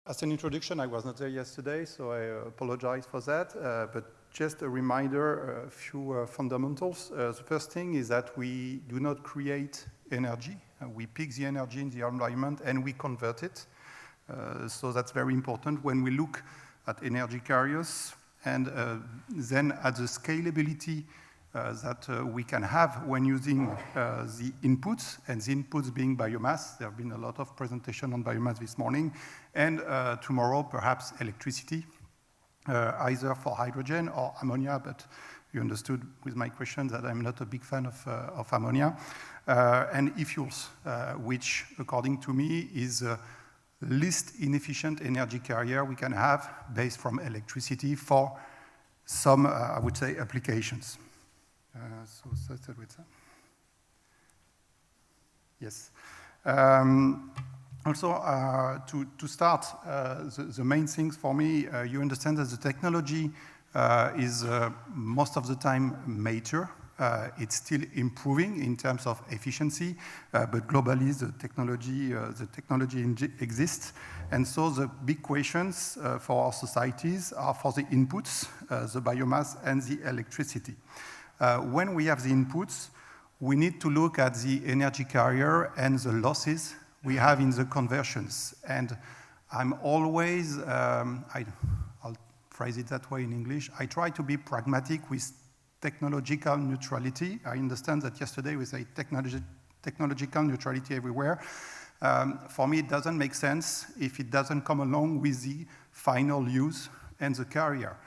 As an introduction, I was not there yesterday, so I apologize for that. But just a reminder, a few fundamentals. The first thing is that we do not create energy. We pick the energy in the environment and we convert it. So that's very important when we look at energy carriers and then at the scalability that we can have when using the inputs, and the inputs being biomass. There have been a lot of presentation on biomass this morning, and tomorrow perhaps electricity, either for hydrogen or ammonia, but you understood with my question that I'm not a big fan of ammonia, and EFuels, which according to me is the least inefficient energy carrier we can have based from electricity for some, I would say, applications. So that's it with that. Yes. Also, to start, the main things for me, you understand that the technology is most of the time mature. It's still improving in terms of efficiency, but globally the technology exists. And so the big questions for our societies are for the inputs, the biomass and the electricity. When we have the inputs, we need to look at the energy carrier and the losses we have in the conversions. And I'm always, I'll phrase it that way in English, I try to be pragmatic with technological neutrality. I understand that yesterday we say technological neutrality everywhere. For me, it doesn't make sense if it doesn't come along with the final use and the carrier.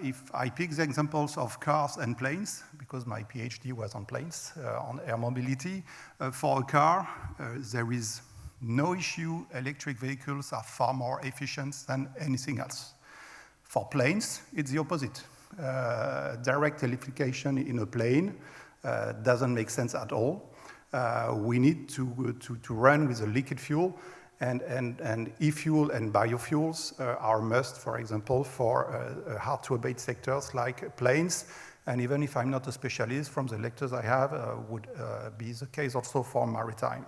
If I pick the examples of cars and planes, because my PhD was on planes, on air mobility, for a car, there is no issue. Electric vehicles are far more efficient than anything else. For planes, it's the opposite. Direct electrification in a plane doesn't make sense at all. We need to run with a liquid fuel. And EFuel and biofuels are a must, for example, for hard-to-abate sectors like planes. And even if I'm not a specialist, from the lectures I have, would be the case also for maritime.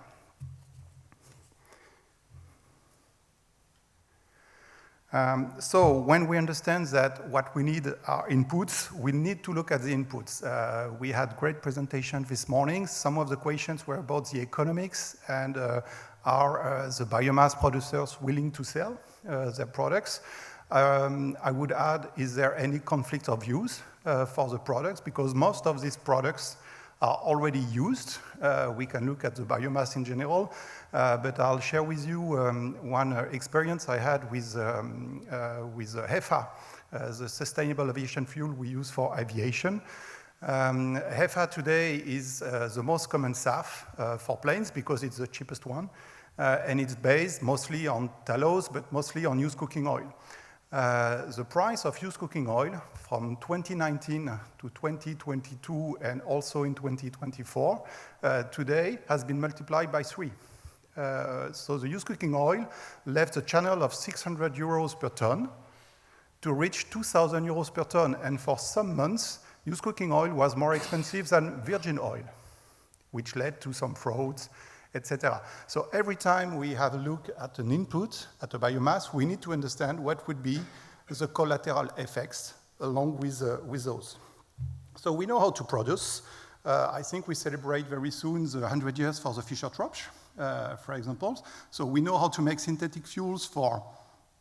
So when we understand that what we need are inputs, we need to look at the inputs. We had great presentation this morning. Some of the questions were about the economics and are the biomass producers willing to sell their products? I would add, is there any conflict of use for the products? Because most of these products are already used. We can look at the biomass in general, but I'll share with you one experience I had with HEFA, the sustainable aviation fuel we use for aviation. HEFA today is the most common SAF for planes because it's the cheapest one, and it's based mostly on tallows, but mostly on used cooking oil. The price of used cooking oil from 2019 to 2022 and also in 2024 today has been multiplied by 3. So the used cooking oil left a channel of 600 euros per ton to reach 2,000 euros per ton. And for some months, used cooking oil was more expensive than virgin oil, which led to some frauds, etc. So every time we have a look at an input, at a biomass, we need to understand what would be the collateral effects along with those. So we know how to produce. I think we celebrate very soon the 100 years for the Fischer-Tropsch, for example. So we know how to make synthetic fuels for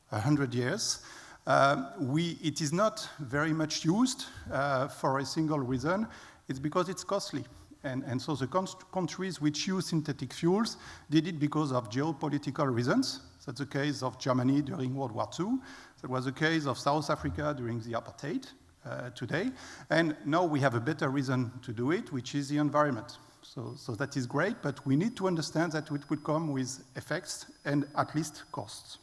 100 years. It is not very much used for a single reason. It's because it's costly. And so the countries which use synthetic fuels did it because of geopolitical reasons. That's the case of Germany during World War II. That was the case of South Africa during the apartheid today. And now we have a better reason to do it, which is the environment. So that is great, but we need to understand that it would come with effects and at least costs.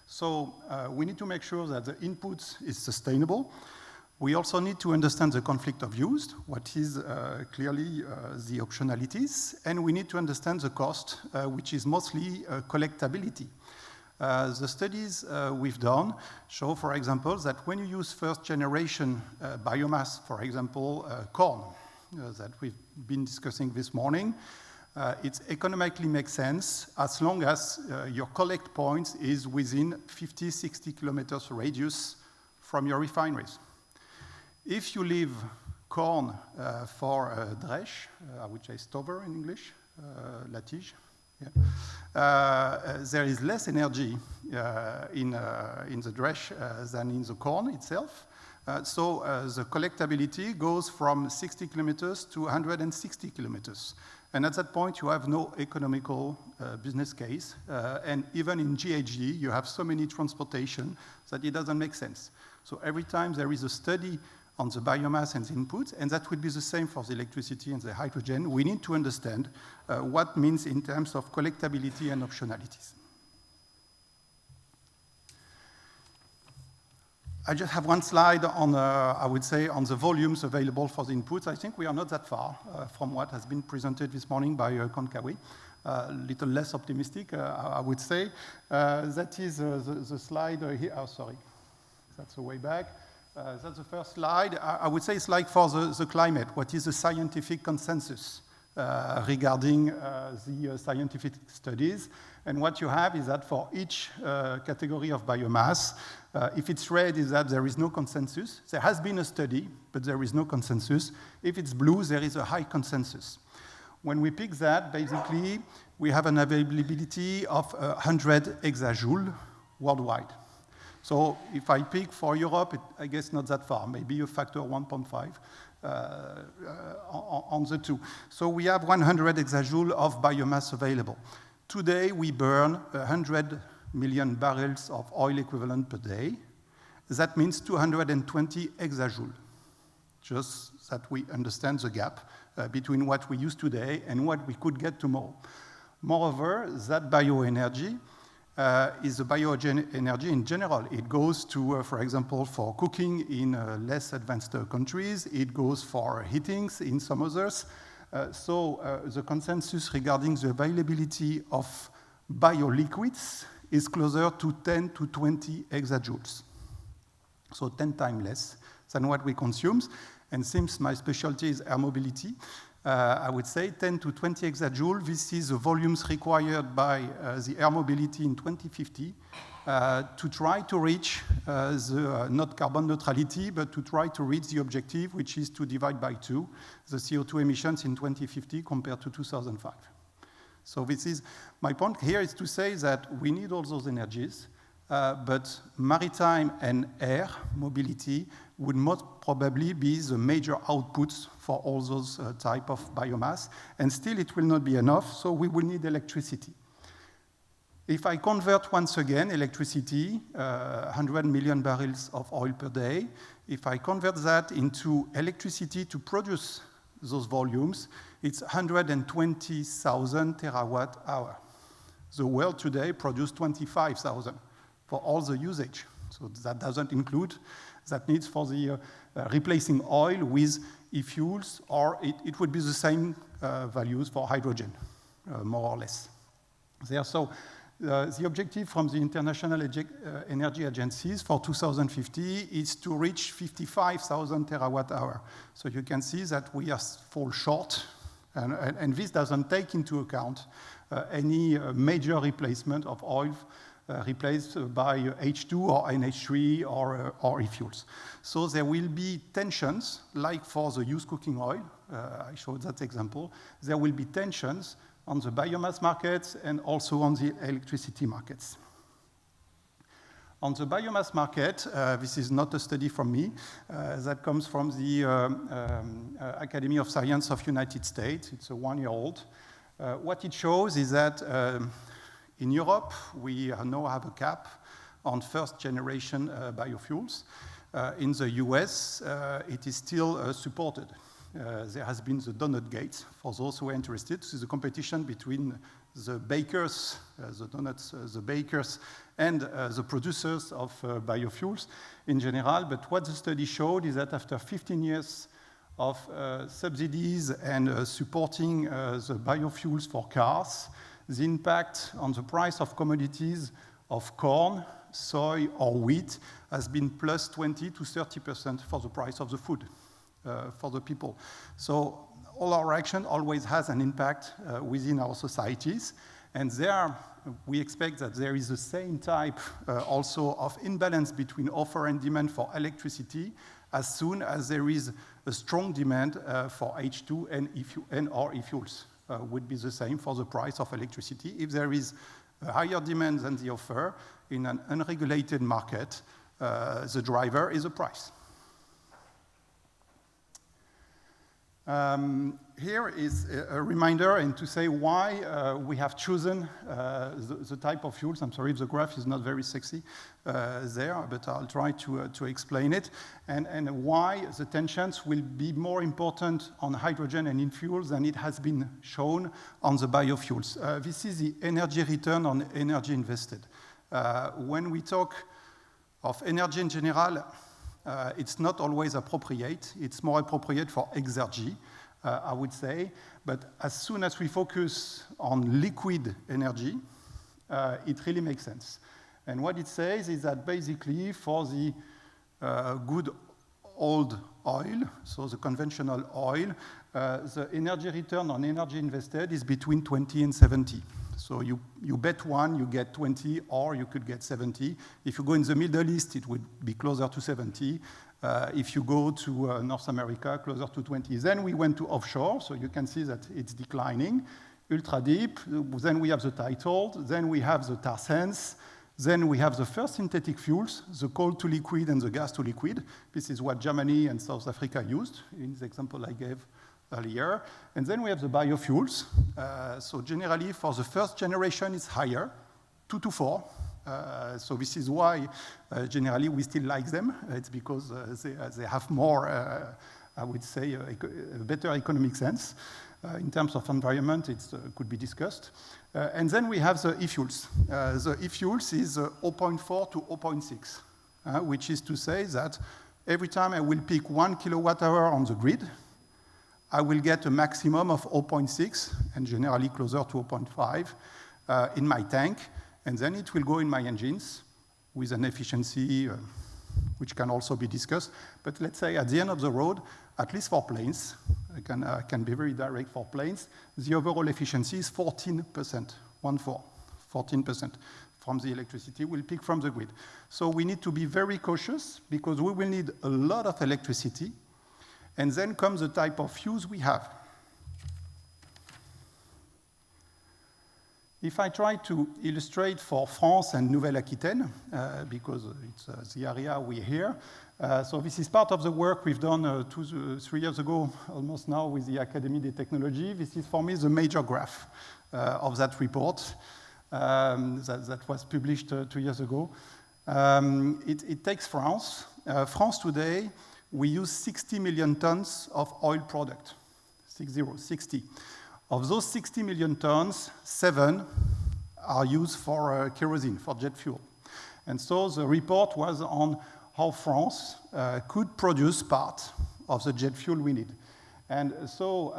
So we need to make sure that the input is sustainable. We also need to understand the conflict of use, what is clearly the optionalities, and we need to understand the cost, which is mostly collectability. The studies we've done show, for example, that when you use first-generation biomass, for example, corn, that we've been discussing this morning, It economically makes sense as long as your collect point is within 50, 60 kilometers radius from your refineries. If you leave corn for drèche, which is stover in English, la tige, yeah. There is less energy in the drèche than in the corn itself. So the collectability goes from 60 kilometers to 160 kilometers. And at that point, you have no economical business case. And even in GHG, you have so many transportation that it doesn't make sense. So every time there is a study on the biomass and the inputs, and that would be the same for the electricity and the hydrogen, we need to understand what means in terms of collectability and optionalities. I just have one slide on, I would say, on the volumes available for the inputs. I think we are not that far from what has been presented this morning by Konkawi. A little less optimistic, I would say. That is the slide here. Oh, sorry. That's the way back. That's the first slide. I would say it's like for the climate. What is the scientific consensus regarding the scientific studies? And what you have is that for each category of biomass, if it's red, is that there is no consensus. There has been a study, but there is no consensus. If it's blue, there is a high consensus. When we pick that, basically, we have an availability of 100 exajoules worldwide. So if I pick for Europe, I guess not that far, maybe a factor 1.5 on the two. So we have 100 exajoules of biomass available. Today, we burn 100 million barrels of oil equivalent per day. That means 220 exajoules, just that we understand the gap between what we use today and what we could get tomorrow. Moreover, that bioenergy is a bioenergy in general. It goes to, for example, for cooking in less advanced countries. It goes for heatings in some others. So the consensus regarding the availability of bioliquids is closer to 10 to 20 exajoules. So 10 times less than what we consume. And since my specialty is air mobility, I would say 10 to 20 exajoules. This is the volumes required by the air mobility in 2050 to try to reach the not carbon neutrality, but to try to reach the objective, which is to divide by 2 the CO2 emissions in 2050 compared to 2005. So this is my point here is to say that we need all those energies, but maritime and air mobility would most probably be the major outputs for all those type of biomass, and still it will not be enough, so we will need electricity. If I convert once again electricity, 100 million barrels of oil per day, if I convert that into electricity to produce those volumes, it's 120,000 terawatt hour. The world today produces 25,000 for all the usage. So that doesn't include that needs for the replacing oil with e-fuels, or it would be the same values for hydrogen, more or less. There, so the objective from the International Energy Agencies for 2050 is to reach 55,000 terawatt hour. So you can see that we are fall short, and this doesn't take into account any major replacement of oil replaced by H2 or NH3 or e-fuels. So there will be tensions, like for the used cooking oil, I showed that example, there will be tensions on the biomass markets and also on the electricity markets. On the biomass market, this is not a study from me, that comes from the Academy of Science of United States. It's a one-year-old. What it shows is that in Europe, we now have a cap on first-generation biofuels. In the US, it is still supported. There has been the donut gate, for those who are interested. This is a competition between the bakers, the donuts, the bakers, and the producers of biofuels in general. But what the study showed is that after 15 years of subsidies and supporting the biofuels for cars, the impact on the price of commodities of corn, soy, or wheat has been plus 20 to 30% for the price of the food for the people. So all our action always has an impact within our societies. And there, we expect that there is the same type also of imbalance between offer and demand for electricity as soon as there is a strong demand for H2 and or e-fuels. Would be the same for the price of electricity. If there is a higher demand than the offer in an unregulated market, the driver is the price. Here is a reminder and to say why we have chosen the type of fuels. I'm sorry if the graph is not very sexy there, but I'll try to explain it. And why the tensions will be more important on hydrogen and e-fuels than it has been shown on the biofuels. This is the energy return on energy invested. When we talk of energy in general, it's not always appropriate. It's more appropriate for exergy, I would say. But as soon as we focus on liquid energy, it really makes sense. And what it says is that basically for the good old oil, so the conventional oil, the energy return on energy invested is between 20 and 70. So you bet one, you get 20, or you could get 70. If you go in the Middle East, it would be closer to 70. If you go to North America, closer to 20. Then we went to offshore, so you can see that it's declining. Ultra deep, then we have the titled, then we have the tar sands, then we have the first synthetic fuels, the coal to liquid and the gas to liquid. This is what Germany and South Africa used in the example I gave earlier. And then we have the biofuels. So generally, for the first generation, it's higher, 2 to 4. So this is why, generally, we still like them. It's because they have more, I would say, a better economic sense. In terms of environment, it could be discussed. And then we have the e-fuels. The e-fuels is 0.4 to 0.6, which is to say that every time I will pick 1 kilowatt hour on the grid, I will get a maximum of 0.6 and generally closer to 0.5 in my tank. And then it will go in my engines with an efficiency which can also be discussed. But let's say at the end of the road, at least for planes, I can be very direct for planes, the overall efficiency is 14%, 14% from the electricity we'll pick from the grid. So we need to be very cautious because we will need a lot of electricity. And then comes the type of fuels we have. If I try to illustrate for France and Nouvelle-Aquitaine, because it's the area we're here, so this is part of the work we've done 3 years ago, almost now, with the Académie des Technologies. This is, for me, the major graph of that report that was published 2 years ago. It takes France. France today, we use 60 million tons of oil product, 60. Of those 60 million tons, 7 are used for kerosene, for jet fuel. And so the report was on how France could produce part of the jet fuel we need. And so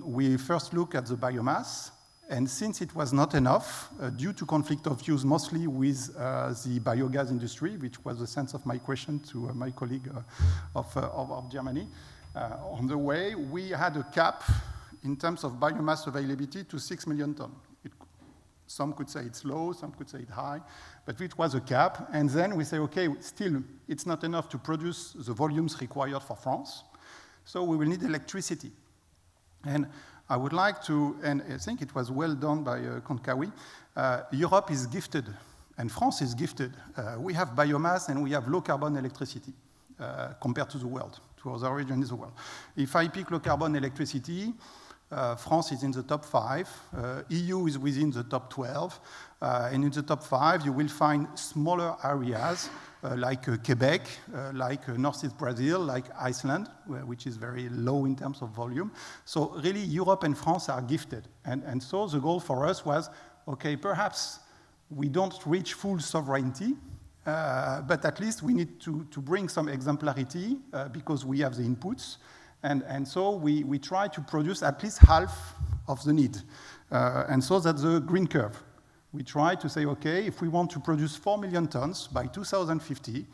we first look at the biomass. And since it was not enough, due to conflict of views mostly with the biogas industry, which was the sense of my question to my colleague of Germany, on the way, we had a cap in terms of biomass availability to 6 million tons. Some could say it's low, some could say it's high, but it was a cap. And then we say, okay, still, it's not enough to produce the volumes required for France, so we will need electricity. And I would like to, and I think it was well done by Konkawi, Europe is gifted, and France is gifted. We have biomass and we have low carbon electricity compared to the world, to other regions in the world. If I pick low carbon electricity, France is in the top 5, EU is within the top 12, and in the top 5 you will find smaller areas like Quebec, like Northeast Brazil, like Iceland, which is very low in terms of volume. So really Europe and France are gifted. And so the goal for us was, okay, perhaps we don't reach full sovereignty, but at least we need to bring some exemplarity because we have the inputs. And so we try to produce at least half of the need. And so that's the green curve. We try to say, okay, if we want to produce 4 million tons by 2050,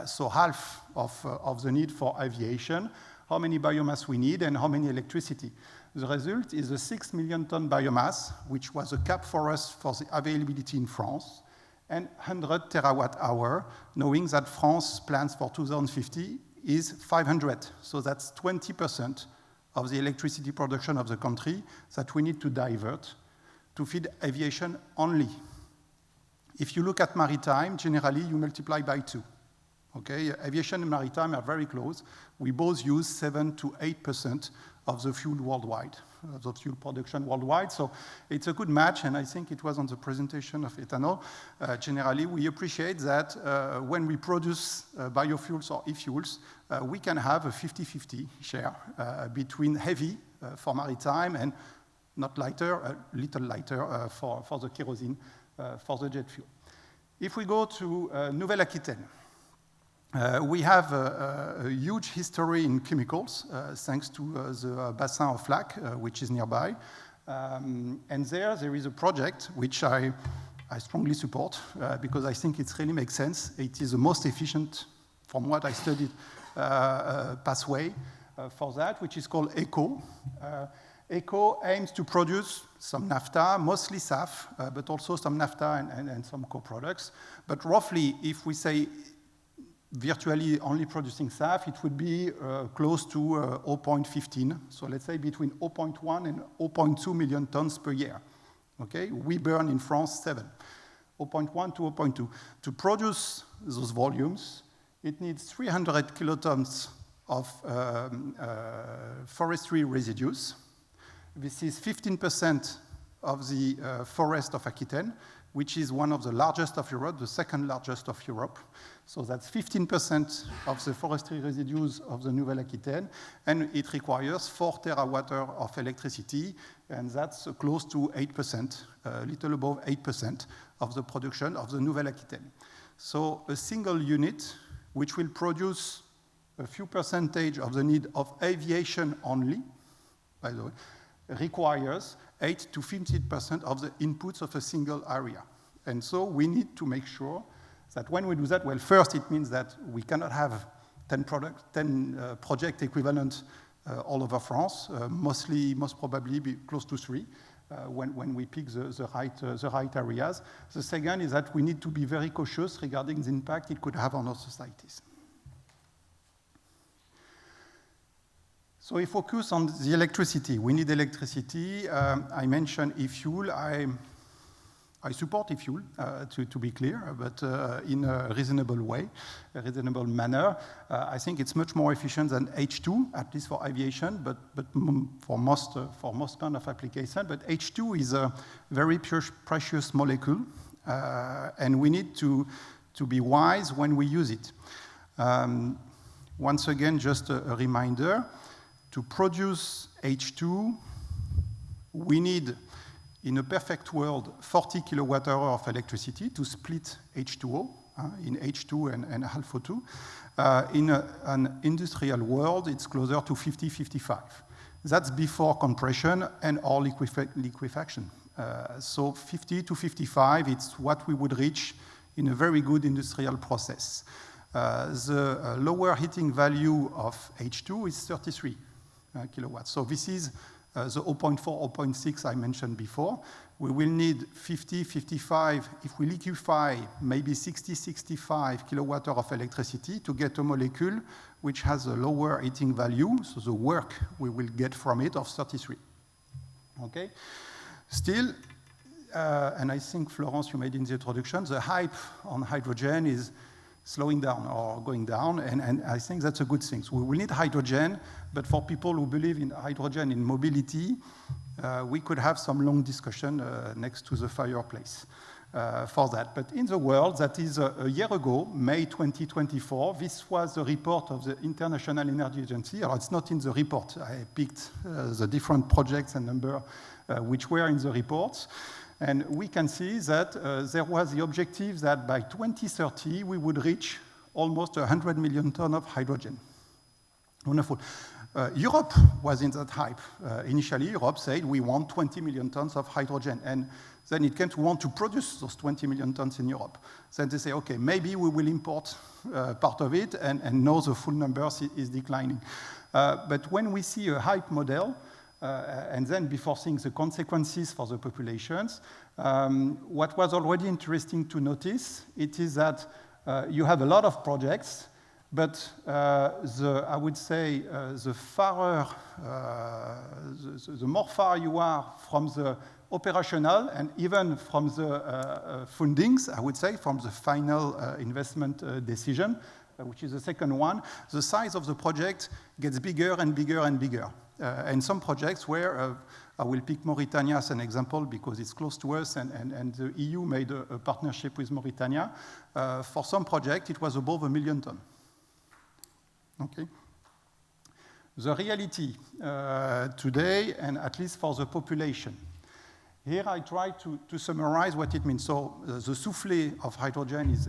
so half of the need for aviation, how many biomass we need and how many electricity. The result is a 6 million ton biomass, which was a cap for us for the availability in France, and 100 terawatt hour, knowing that France plans for 2050 is 500. So that's 20% of the electricity production of the country that we need to divert to feed aviation only. If you look at maritime, generally you multiply by 2. Okay, aviation and maritime are very close. We both use 7 to 8% of the fuel worldwide, the fuel production worldwide. So it's a good match, and I think it was on the presentation of ethanol. Generally, we appreciate that when we produce biofuels or e-fuels, we can have a 50-50 share between heavy for maritime and not lighter, a little lighter for the kerosene, for the jet fuel. If we go to Nouvelle-Aquitaine, we have a huge history in chemicals, thanks to the Bassin of Lac, which is nearby. And there is a project which I strongly support, because I think it really makes sense. It is the most efficient, from what I studied, pathway for that, which is called ECO. ECO aims to produce some naphtha, mostly SAF, but also some naphtha and some co-products. But roughly, if we say virtually only producing SAF, it would be close to 0.15. So let's say between 0.1 and 0.2 million tons per year. Okay, we burn in France 7, 0.1 to 0.2. To produce those volumes, it needs 300 kilotons of forestry residues. This is 15% of the forest of Aquitaine, which is one of the largest of Europe, the second largest of Europe. So that's 15% of the forestry residues of the Nouvelle-Aquitaine, and it requires 4 terawatt-hours of electricity, and that's close to 8%, a little above 8% of the production of the Nouvelle-Aquitaine. So a single unit, which will produce a few percentage of the need of aviation only, by the way, requires 8 to 15% of the inputs of a single area. And so we need to make sure that when we do that, well, first it means that we cannot have 10 project equivalent all over France, most probably be close to 3 when we pick the right areas. The second is that we need to be very cautious regarding the impact it could have on our societies. So we focus on the electricity. We need electricity. I mentioned e-fuel. I support e-fuel, to be clear, but in a reasonable way, a reasonable manner. I think it's much more efficient than H2, at least for aviation, but for most kind of application. But H2 is a very precious molecule, and we need to be wise when we use it. Once again, just a reminder, to produce H2, we need, in a perfect world, 40 kilowatt-hours of electricity to split H2O in H2 and alpha 2. In an industrial world, it's closer to 50, 55. That's before compression and or liquefaction. So 50 to 55, it's what we would reach in a very good industrial process. The lower heating value of H2 is 33 kilowatts. So this is the 0.4, 0.6 I mentioned before. We will need 50, 55, if we liquefy, maybe 60, 65 kilowatt-hours of electricity to get a molecule which has a lower heating value, so the work we will get from it of 33. Okay? Still, and I think, Florence, you made in the introduction, the hype on hydrogen is slowing down or going down, and I think that's a good thing. So we will need hydrogen, but for people who believe in hydrogen in mobility, we could have some long discussion next to the fireplace for that. But in the world, that is a year ago, May 2024, this was the report of the International Energy Agency. Or it's not in the report. I picked the different projects and number which were in the reports. And we can see that there was the objective that by 2030, we would reach almost 100 million tons of hydrogen. Wonderful. Europe was in that hype. Initially, Europe said, we want 20 million tons of hydrogen. And then it came to want to produce those 20 million tons in Europe. Then they say, okay, maybe we will import part of it, and now the full numbers is declining. But when we see a hype model, and then before seeing the consequences for the populations, what was already interesting to notice, it is that you have a lot of projects, but I would say the more far you are from the operational and even from the fundings, I would say, from the final investment decision, which is the second one, the size of the project gets bigger and bigger and bigger. And some projects where, I will pick Mauritania as an example because it's close to us and the EU made a partnership with Mauritania. For some project, it was above 1 million tons. Okay. The reality today, and at least for the population. Here I try to summarize what it means. So the souffle of hydrogen is